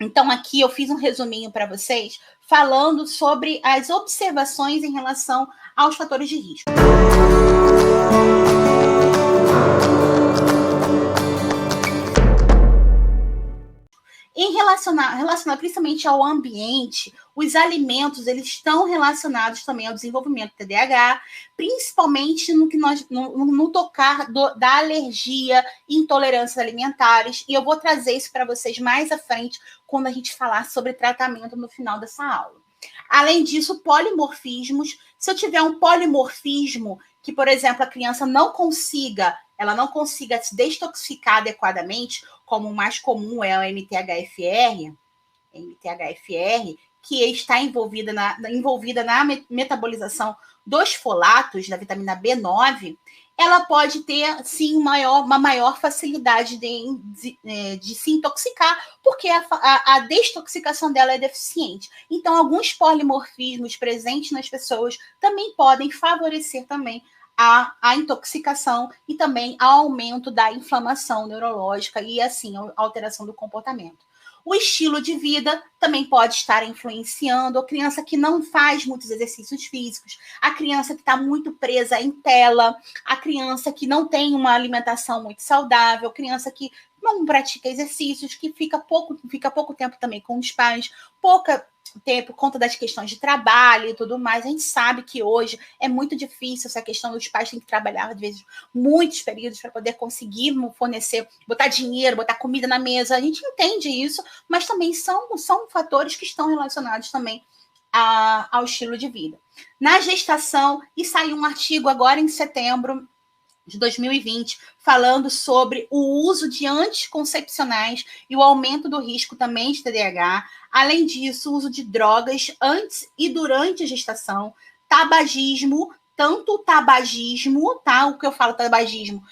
Então, aqui eu fiz um resuminho para vocês, falando sobre as observações em relação aos fatores de risco. Relacionado principalmente ao ambiente, os alimentos, eles estão relacionados também ao desenvolvimento do TDAH, principalmente no tocar da alergia e intolerâncias alimentares, e eu vou trazer isso para vocês mais à frente, quando a gente falar sobre tratamento no final dessa aula. Além disso, polimorfismos. Se eu tiver um polimorfismo que, por exemplo, a criança não consiga se detoxicar adequadamente, como o mais comum é o MTHFR, que está envolvida na metabolização dos folatos, da vitamina B9, ela pode ter, sim, uma maior facilidade de se intoxicar, porque a desintoxicação dela é deficiente. Então, alguns polimorfismos presentes nas pessoas também podem favorecer também a intoxicação e também ao aumento da inflamação neurológica e, assim, a alteração do comportamento. O estilo de vida também pode estar influenciando a criança que não faz muitos exercícios físicos, a criança que está muito presa em tela, a criança que não tem uma alimentação muito saudável, a criança que não pratica exercícios, que fica pouco tempo também com os pais, pouca tempo por conta das questões de trabalho e tudo mais. A gente sabe que hoje é muito difícil essa questão dos pais, têm que trabalhar, às vezes, muitos períodos para poder conseguir fornecer, botar dinheiro, botar comida na mesa. A gente entende isso, mas também são fatores que estão relacionados também ao estilo de vida. Na gestação, e saiu um artigo agora em setembro de 2020, falando sobre o uso de anticoncepcionais e o aumento do risco também de TDAH. Além disso, o uso de drogas antes e durante a gestação, tabagismo, tanto o tabagismo, tá? O que eu falo tabagismo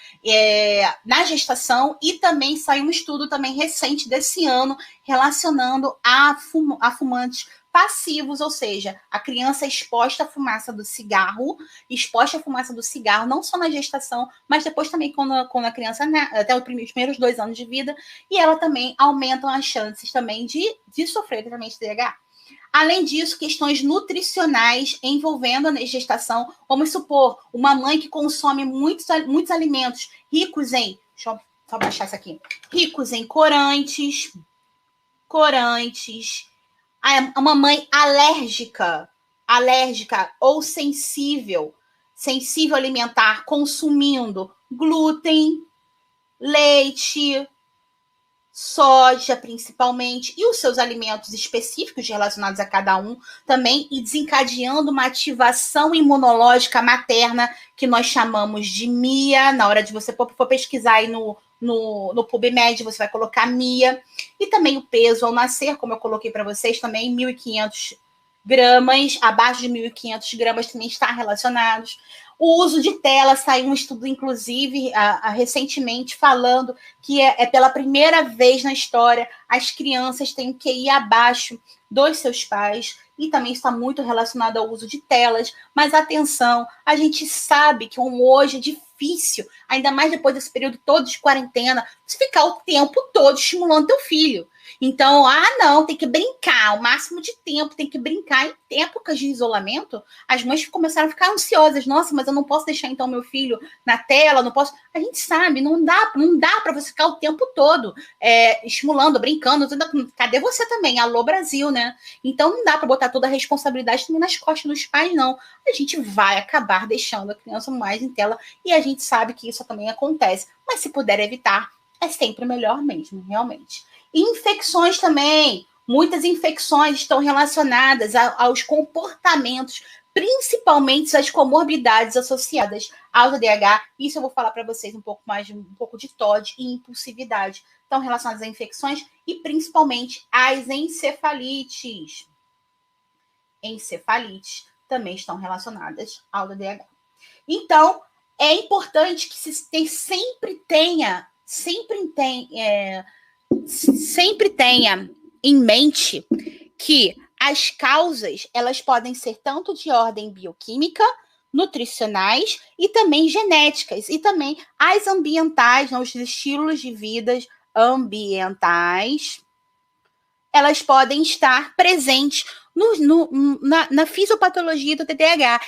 na gestação, e também saiu um estudo também recente desse ano relacionando a fumantes passivos, ou seja, a criança exposta à fumaça do cigarro, não só na gestação, mas depois também quando a criança, até os primeiros 2 anos de vida, e ela também aumentam as chances também de sofrer também de TDAH. Além disso, questões nutricionais envolvendo a gestação. Vamos supor, uma mãe que consome muitos alimentos ricos em... Deixa eu só baixar isso aqui. Ricos em corantes, uma mãe alérgica ou sensível alimentar, consumindo glúten, leite, soja, principalmente, e os seus alimentos específicos relacionados a cada um também, e desencadeando uma ativação imunológica materna, que nós chamamos de MIA. Na hora de você for pesquisar aí no PubMed, você vai colocar MIA. E também o peso ao nascer, como eu coloquei para vocês também, 1.500 gramas, abaixo de 1.500 gramas também está relacionados. O uso de tela, saiu um estudo, inclusive, recentemente, falando que é pela primeira vez na história as crianças têm um QI abaixo dos seus pais, e também está muito relacionado ao uso de telas. Mas atenção, a gente sabe que hoje é difícil, ainda mais depois desse período todo de quarentena, você ficar o tempo todo estimulando teu filho. Então, não, tem que brincar, o máximo de tempo, tem que brincar. Em épocas de isolamento, as mães começaram a ficar ansiosas. Nossa, mas eu não posso deixar, então, meu filho na tela, não posso... A gente sabe, não dá para você ficar o tempo todo estimulando, brincando. Cadê você também? Alô, Brasil, né? Então, não dá para botar toda a responsabilidade também nas costas dos pais, não. A gente vai acabar deixando a criança mais em tela, e a gente sabe que isso também acontece. Mas se puder evitar, é sempre melhor mesmo, realmente. Infecções também. Muitas infecções estão relacionadas aos comportamentos, principalmente as comorbidades associadas ao TDAH. Isso eu vou falar para vocês um pouco de TOD e impulsividade. Estão relacionadas a infecções e principalmente às encefalites. Encefalites também estão relacionadas ao TDAH. Então, é importante que sempre tenha em mente que as causas, elas podem ser tanto de ordem bioquímica, nutricionais e também genéticas, e também as ambientais, os estilos de vida ambientais elas podem estar presentes na fisiopatologia do TDAH.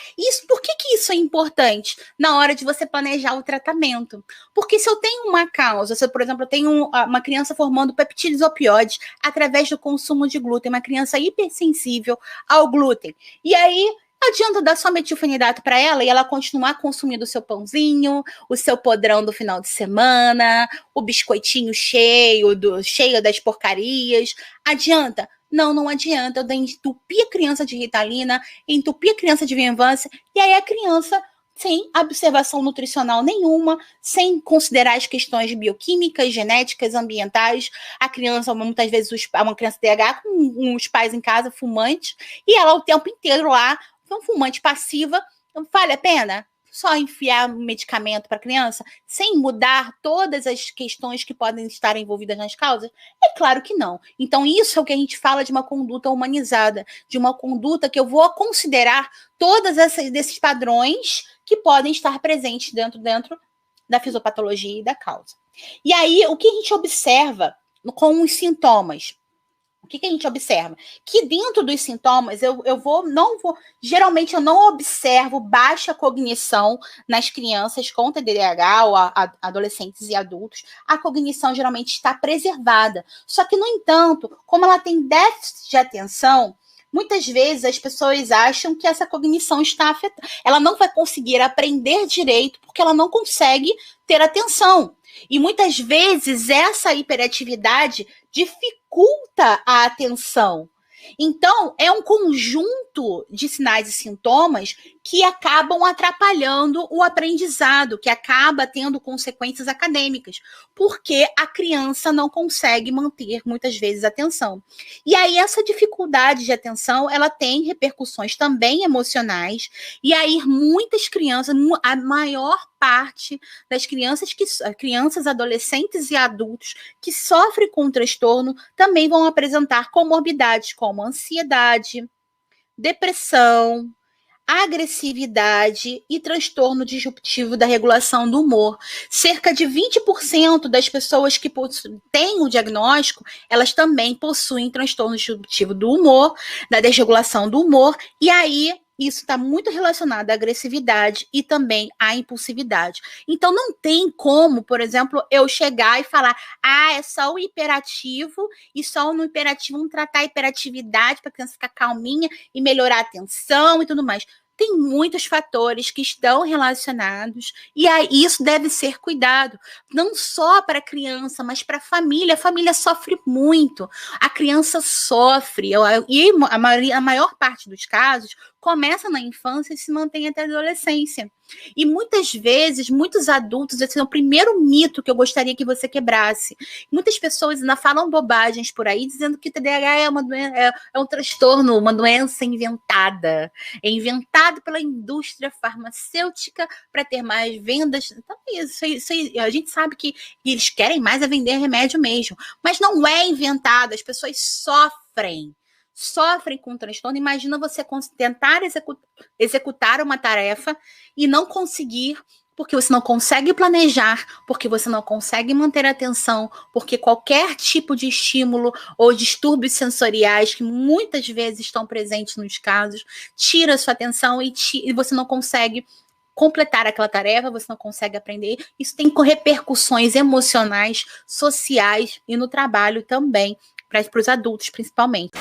Por que isso é importante na hora de você planejar o tratamento? Porque se eu tenho uma causa, se, por exemplo, eu tenho uma criança formando peptídeos opioides através do consumo de glúten, uma criança hipersensível ao glúten, e aí adianta dar só metilfenidato para ela e ela continuar consumindo o seu pãozinho, o seu podrão do final de semana, o biscoitinho cheio das porcarias. Adianta? Não adianta. Eu entupir a criança de Ritalina, entupir a criança de Venvance, e aí a criança, sem observação nutricional nenhuma, sem considerar as questões bioquímicas, genéticas, ambientais, a criança, muitas vezes, uma criança TH com os pais em casa, fumantes, e ela o tempo inteiro lá, fumante passiva, vale a pena só enfiar medicamento para a criança sem mudar todas as questões que podem estar envolvidas nas causas? É claro que não. Então, isso é o que a gente fala de uma conduta humanizada, de uma conduta que eu vou considerar todos esses padrões que podem estar presentes dentro da fisiopatologia e da causa. E aí, o que a gente observa com os sintomas? O que a gente observa? Que dentro dos sintomas, geralmente eu não observo baixa cognição nas crianças com TDAH ou adolescentes e adultos. A cognição geralmente está preservada. Só que, no entanto, como ela tem déficit de atenção, muitas vezes as pessoas acham que essa cognição está afetada. Ela não vai conseguir aprender direito porque ela não consegue ter atenção. E muitas vezes essa hiperatividade dificulta a atenção. Então, é um conjunto de sinais e sintomas que acabam atrapalhando o aprendizado, que acaba tendo consequências acadêmicas, porque a criança não consegue manter, muitas vezes, a atenção. E aí, essa dificuldade de atenção, ela tem repercussões também emocionais, e aí muitas crianças, a maior parte das crianças, adolescentes e adultos que sofrem com o transtorno também vão apresentar comorbidades como ansiedade, depressão, agressividade e transtorno disruptivo da regulação do humor. Cerca de 20% das pessoas que têm o diagnóstico, elas também possuem transtorno disruptivo do humor, da desregulação do humor, e aí isso está muito relacionado à agressividade e também à impulsividade. Então, não tem como, por exemplo, eu chegar e falar, é só o hiperativo e só no hiperativo vamos tratar a hiperatividade para a criança ficar calminha e melhorar a atenção e tudo mais. Tem muitos fatores que estão relacionados e aí isso deve ser cuidado, não só para a criança, mas para a família. A família sofre muito, a criança sofre, e a maior parte dos casos começa na infância e se mantém até a adolescência. E muitas vezes, muitos adultos, esse é o primeiro mito que eu gostaria que você quebrasse. Muitas pessoas ainda falam bobagens por aí, dizendo que o TDAH é um transtorno, uma doença inventada. É inventado pela indústria farmacêutica para ter mais vendas. Então, isso, a gente sabe que eles querem mais é vender remédio mesmo. Mas não é inventado, as pessoas sofrem com transtorno. Imagina você tentar executar uma tarefa e não conseguir, porque você não consegue planejar, porque você não consegue manter a atenção, porque qualquer tipo de estímulo ou distúrbios sensoriais que muitas vezes estão presentes nos casos, tira a sua atenção e você não consegue completar aquela tarefa, você não consegue aprender. Isso tem repercussões emocionais, sociais e no trabalho também, para os adultos principalmente.